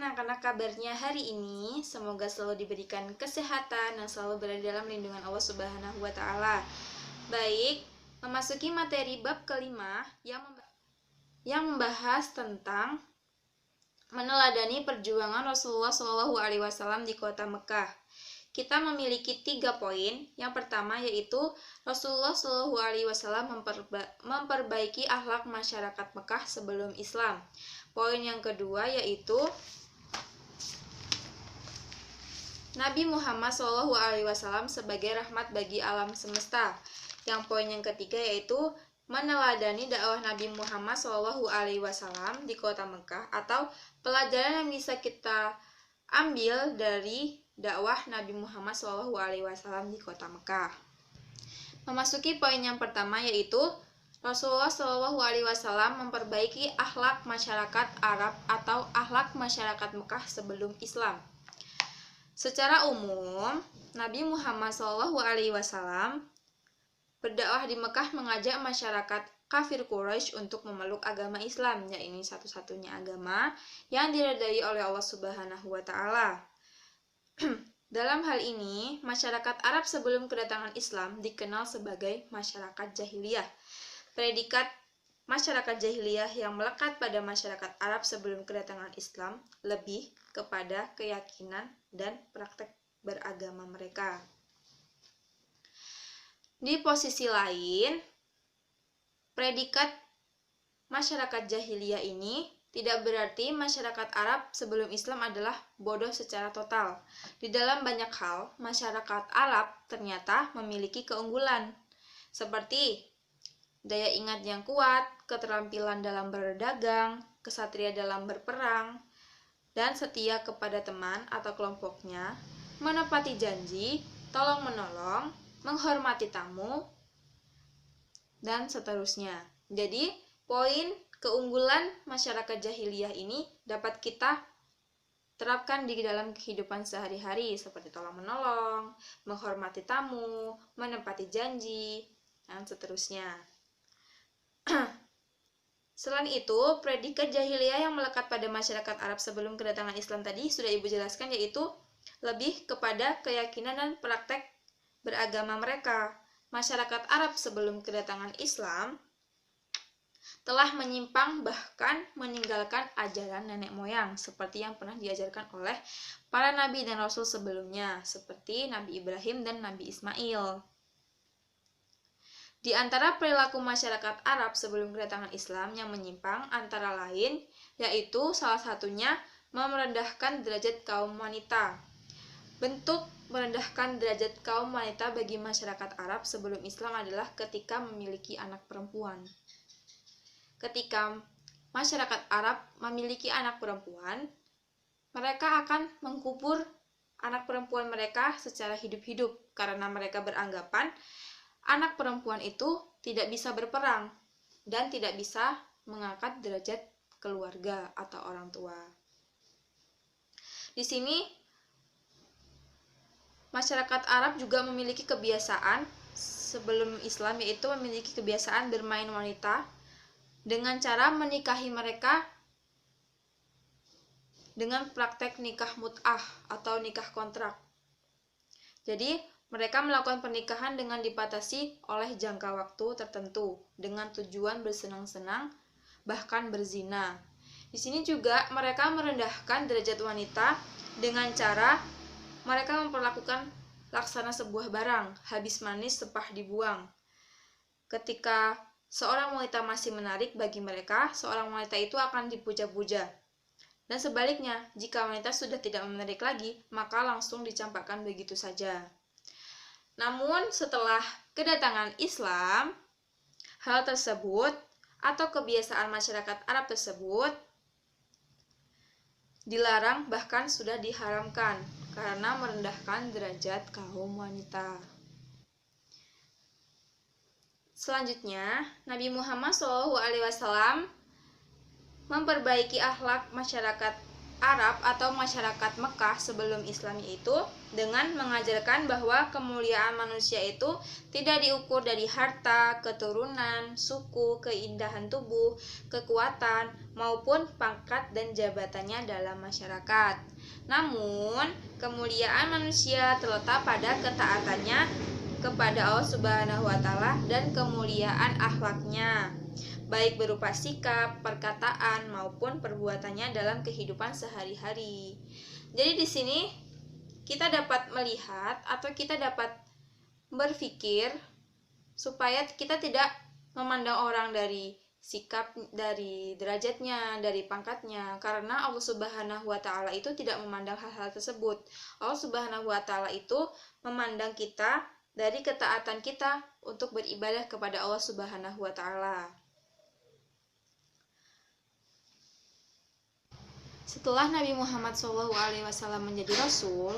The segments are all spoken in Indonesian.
anak-anak, kabarnya hari ini? Semoga selalu diberikan kesehatan dan selalu berada dalam lindungan Allah Subhanahu wa Ta'ala. Baik, memasuki materi bab kelima yang membahas tentang meneladani perjuangan Rasulullah SAW di kota Mekah. Kita memiliki 3 poin. Yang pertama yaitu Rasulullah SAW memperbaiki akhlak masyarakat Mekah sebelum Islam. Poin yang kedua yaitu Nabi Muhammad SAW sebagai rahmat bagi alam semesta. Yang poin yang ketiga yaitu meneladani dakwah Nabi Muhammad SAW di kota Mekah, atau pelajaran yang bisa kita ambil dari dakwah Nabi Muhammad SAW di kota Mekah. Memasuki poin yang pertama yaitu Rasulullah SAW memperbaiki akhlak masyarakat Arab atau akhlak masyarakat Mekah sebelum Islam. Secara umum, Nabi Muhammad SAW berdakwah di Mekah mengajak masyarakat kafir Quraisy untuk memeluk agama Islam, yaitu satu-satunya agama yang diridhai oleh Allah Subhanahu wa Ta'ala. Dalam hal ini, masyarakat Arab sebelum kedatangan Islam dikenal sebagai masyarakat jahiliyah. Predikat masyarakat jahiliyah yang melekat pada masyarakat Arab sebelum kedatangan Islam lebih kepada keyakinan dan praktek beragama mereka. Di posisi lain, predikat masyarakat jahiliyah ini tidak berarti masyarakat Arab sebelum Islam adalah bodoh secara total. Di dalam banyak hal, masyarakat Arab ternyata memiliki keunggulan, seperti daya ingat yang kuat, keterampilan dalam berdagang, kesatria dalam berperang, dan setia kepada teman atau kelompoknya, menepati janji, tolong-menolong, menghormati tamu, dan seterusnya. Jadi, poin keunggulan masyarakat jahiliyah ini dapat kita terapkan di dalam kehidupan sehari-hari, seperti tolong-menolong, menghormati tamu, menepati janji, dan seterusnya. Selain itu, predikat jahiliyah yang melekat pada masyarakat Arab sebelum kedatangan Islam tadi sudah Ibu jelaskan, yaitu lebih kepada keyakinan dan praktek beragama mereka. Masyarakat Arab sebelum kedatangan Islam telah menyimpang, bahkan meninggalkan ajaran nenek moyang seperti yang pernah diajarkan oleh para nabi dan rasul sebelumnya, seperti Nabi Ibrahim dan Nabi Ismail. Di antara perilaku masyarakat Arab sebelum kedatangan Islam yang menyimpang antara lain yaitu salah satunya merendahkan derajat kaum wanita. Bentuk merendahkan derajat kaum wanita bagi masyarakat Arab sebelum Islam adalah ketika memiliki anak perempuan. Ketika masyarakat Arab memiliki anak perempuan, mereka akan mengkubur anak perempuan mereka secara hidup-hidup karena mereka beranggapan anak perempuan itu tidak bisa berperang dan tidak bisa mengangkat derajat keluarga atau orang tua. Di sini masyarakat Arab juga memiliki kebiasaan sebelum Islam, yaitu memiliki kebiasaan bermain wanita dengan cara menikahi mereka dengan praktek nikah mut'ah atau nikah kontrak. Jadi, mereka melakukan pernikahan dengan dibatasi oleh jangka waktu tertentu dengan tujuan bersenang-senang, bahkan berzina. Di sini juga mereka merendahkan derajat wanita dengan cara mereka memperlakukan laksana sebuah barang, habis manis sepah dibuang. Ketika seorang wanita masih menarik bagi mereka, seorang wanita itu akan dipuja-puja. Dan sebaliknya, jika wanita sudah tidak menarik lagi, maka langsung dicampakkan begitu saja. Namun setelah kedatangan Islam, hal tersebut atau kebiasaan masyarakat Arab tersebut dilarang, bahkan sudah diharamkan karena merendahkan derajat kaum wanita. Selanjutnya, Nabi Muhammad SAW memperbaiki akhlak masyarakat Arab atau masyarakat Mekah sebelum Islam itu dengan mengajarkan bahwa kemuliaan manusia itu tidak diukur dari harta, keturunan, suku, keindahan tubuh, kekuatan, maupun pangkat dan jabatannya dalam masyarakat. Namun, kemuliaan manusia terletak pada ketaatannya kepada Allah Subhanahu wa taala dan kemuliaan akhlaknya, baik berupa sikap, perkataan, maupun perbuatannya dalam kehidupan sehari-hari. Jadi di sini kita dapat melihat atau kita dapat berpikir supaya kita tidak memandang orang dari sikap, dari derajatnya, dari pangkatnya, karena Allah Subhanahu wa taala itu tidak memandang hal-hal tersebut. Allah Subhanahu wa taala itu memandang kita dari ketaatan kita untuk beribadah kepada Allah Subhanahu wa taala. Setelah Nabi Muhammad SAW menjadi Rasul,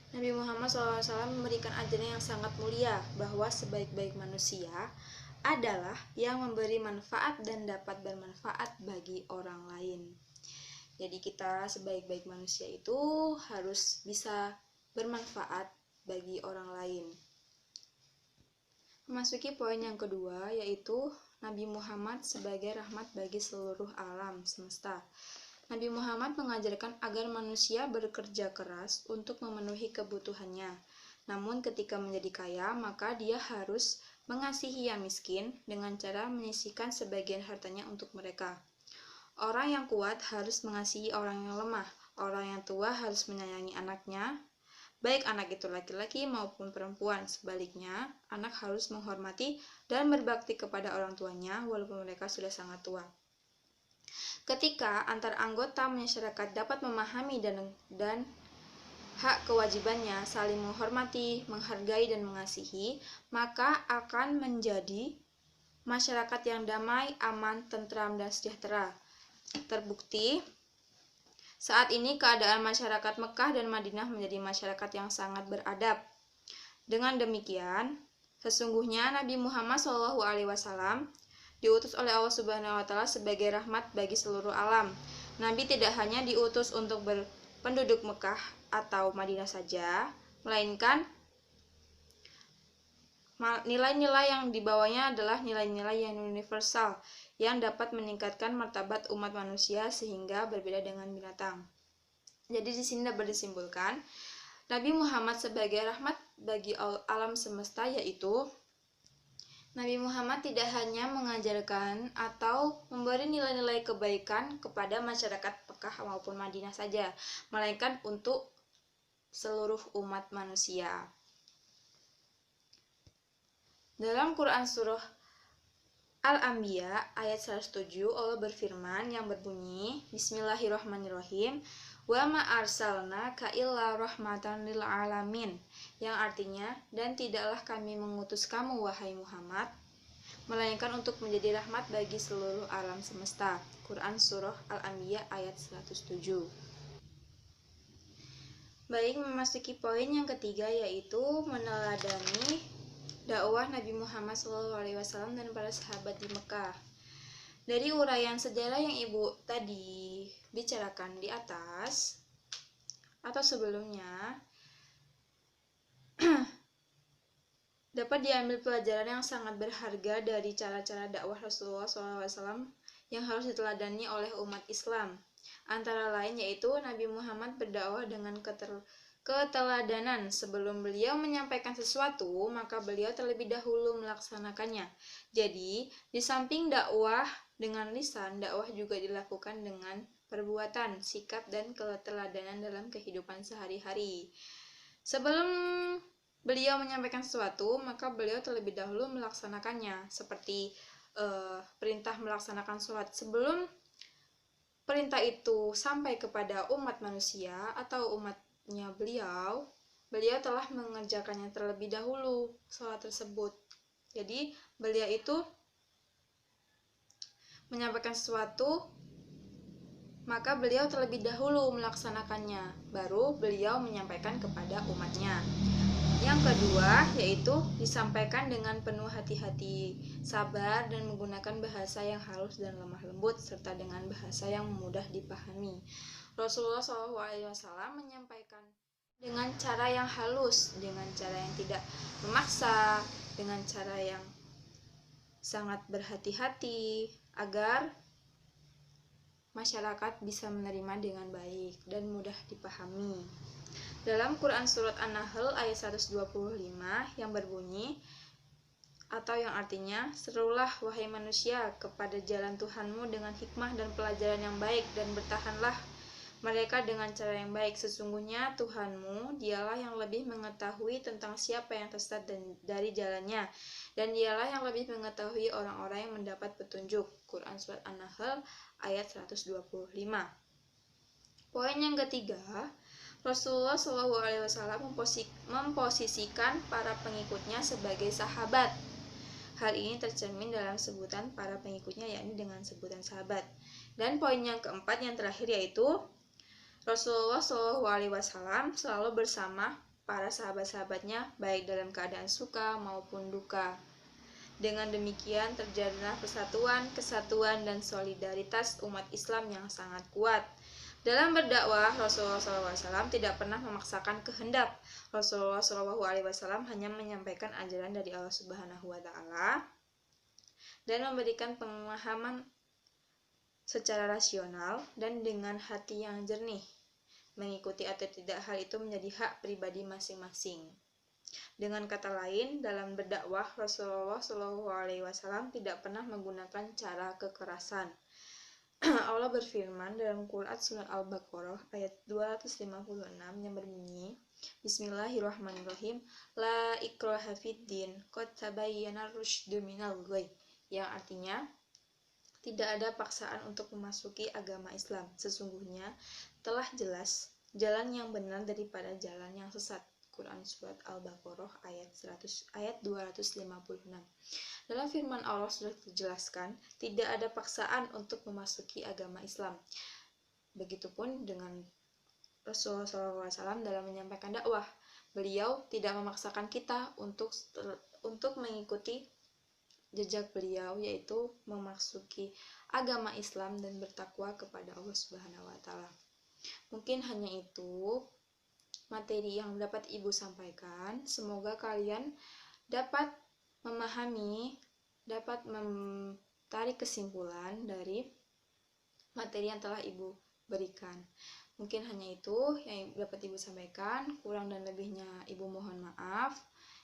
Nabi Muhammad SAW memberikan ajaran yang sangat mulia bahwa sebaik-baik manusia adalah yang memberi manfaat dan dapat bermanfaat bagi orang lain. Jadi kita sebaik-baik manusia itu harus bisa bermanfaat bagi orang lain. Memasuki poin yang kedua, yaitu Nabi Muhammad sebagai rahmat bagi seluruh alam semesta. Nabi Muhammad mengajarkan agar manusia bekerja keras untuk memenuhi kebutuhannya. Namun ketika menjadi kaya, maka dia harus mengasihi yang miskin dengan cara menyisihkan sebagian hartanya untuk mereka. Orang yang kuat harus mengasihi orang yang lemah. Orang yang tua harus menyayangi anaknya, baik anak itu laki-laki maupun perempuan. Sebaliknya, anak harus menghormati dan berbakti kepada orang tuanya walaupun mereka sudah sangat tua. Ketika antar anggota masyarakat dapat memahami dan hak kewajibannya saling menghormati, menghargai, dan mengasihi, maka akan menjadi masyarakat yang damai, aman, tentram, dan sejahtera. Terbukti, saat ini keadaan masyarakat Mekah dan Madinah menjadi masyarakat yang sangat beradab. Dengan demikian, sesungguhnya Nabi Muhammad SAW diutus oleh Allah Subhanahu wa taala sebagai rahmat bagi seluruh alam. Nabi tidak hanya diutus untuk penduduk Mekah atau Madinah saja, melainkan nilai-nilai yang dibawanya adalah nilai-nilai yang universal yang dapat meningkatkan martabat umat manusia sehingga berbeda dengan binatang. Jadi di sini dapat disimpulkan Nabi Muhammad sebagai rahmat bagi alam semesta, yaitu Nabi Muhammad tidak hanya mengajarkan atau memberi nilai-nilai kebaikan kepada masyarakat Mekah maupun Madinah saja, melainkan untuk seluruh umat manusia. Dalam Quran Surah Al-Anbiya ayat 107, Allah berfirman yang berbunyi, Bismillahirrahmanirrahim, wa ma arsalnaka illa rahmatan lil alamin, yang artinya, dan tidaklah kami mengutus kamu wahai Muhammad melainkan untuk menjadi rahmat bagi seluruh alam semesta. Quran Surah Al-Anbiya ayat 107. Baik, memasuki poin yang ketiga, yaitu meneladani dakwah Nabi Muhammad SAW dan para sahabat di Mekah. Dari uraian sejarah yang Ibu tadi bicarakan di atas atau sebelumnya, dapat diambil pelajaran yang sangat berharga dari cara-cara dakwah Rasulullah SAW yang harus diteladani oleh umat Islam. Antara lain yaitu Nabi Muhammad berdakwah dengan keteladanan. Sebelum beliau menyampaikan sesuatu, maka beliau terlebih dahulu melaksanakannya. Jadi, di samping dakwah dengan lisan, dakwah juga dilakukan dengan perbuatan, sikap, dan keteladanan dalam kehidupan sehari-hari. Sebelum beliau menyampaikan sesuatu, maka beliau terlebih dahulu melaksanakannya, seperti perintah melaksanakan sholat. Sebelum perintah itu sampai kepada umat manusia atau umatnya beliau telah mengerjakannya terlebih dahulu, sholat tersebut. Jadi beliau itu menyampaikan sesuatu, maka beliau terlebih dahulu melaksanakannya, baru beliau menyampaikan kepada umatnya. Yang kedua yaitu disampaikan dengan penuh hati-hati, sabar, dan menggunakan bahasa yang halus dan lemah lembut serta dengan bahasa yang mudah dipahami. Rasulullah SAW menyampaikan dengan cara yang halus, dengan cara yang tidak memaksa, dengan cara yang sangat berhati-hati agar masyarakat bisa menerima dengan baik dan mudah dipahami. Dalam Quran Surat An-Nahl ayat 125 yang berbunyi atau yang artinya, serulah wahai manusia kepada jalan Tuhanmu dengan hikmah dan pelajaran yang baik dan bertahanlah mereka dengan cara yang baik. Sesungguhnya Tuhanmu dialah yang lebih mengetahui tentang siapa yang tersesat dari jalannya, dan dialah yang lebih mengetahui orang-orang yang mendapat petunjuk. Quran Surat An-Nahl ayat 125. Poin yang ketiga, Rasulullah SAW memposisikan para pengikutnya sebagai sahabat. Hal ini tercermin dalam sebutan para pengikutnya, yakni dengan sebutan sahabat. Dan poin yang keempat yang terakhir yaitu Rasulullah SAW selalu bersama para sahabat-sahabatnya baik dalam keadaan suka maupun duka. Dengan demikian terjadilah persatuan, kesatuan, dan solidaritas umat Islam yang sangat kuat. Dalam berdakwah, Rasulullah SAW tidak pernah memaksakan kehendak. Rasulullah SAW hanya menyampaikan ajaran dari Allah Subhanahu wa Ta'ala dan memberikan pemahaman secara rasional dan dengan hati yang jernih. Mengikuti atau tidak, hal itu menjadi hak pribadi masing-masing. Dengan kata lain, dalam berdakwah, Rasulullah SAW tidak pernah menggunakan cara kekerasan. Allah berfirman dalam Quran Surat Al-Baqarah ayat 256 yang berbunyi, Bismillahirrahmanirrahim, La ikraha fiddin, qad tabayyana rusydu minal ghayy, yang artinya, tidak ada paksaan untuk memasuki agama Islam. Sesungguhnya telah jelas jalan yang benar daripada jalan yang sesat. Quran Surat Al-Baqarah ayat 256. Dalam firman Allah sudah dijelaskan, tidak ada paksaan untuk memasuki agama Islam. Begitupun dengan Rasulullah SAW dalam menyampaikan dakwah. Beliau tidak memaksakan kita untuk mengikuti jejak beliau, yaitu memasuki agama Islam dan bertakwa kepada Allah Subhanahu wa Ta'ala. Mungkin hanya itu materi yang dapat Ibu sampaikan. Semoga kalian dapat memahami, dapat menarik kesimpulan dari materi yang telah Ibu berikan. Mungkin hanya itu yang dapat Ibu sampaikan. Kurang dan lebihnya Ibu mohon maaf.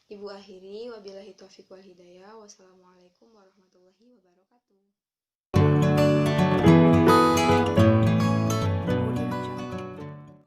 Ibu akhiri, wabillahi taufiq wal hidayah. Wassalamualaikum warahmatullahi wabarakatuh.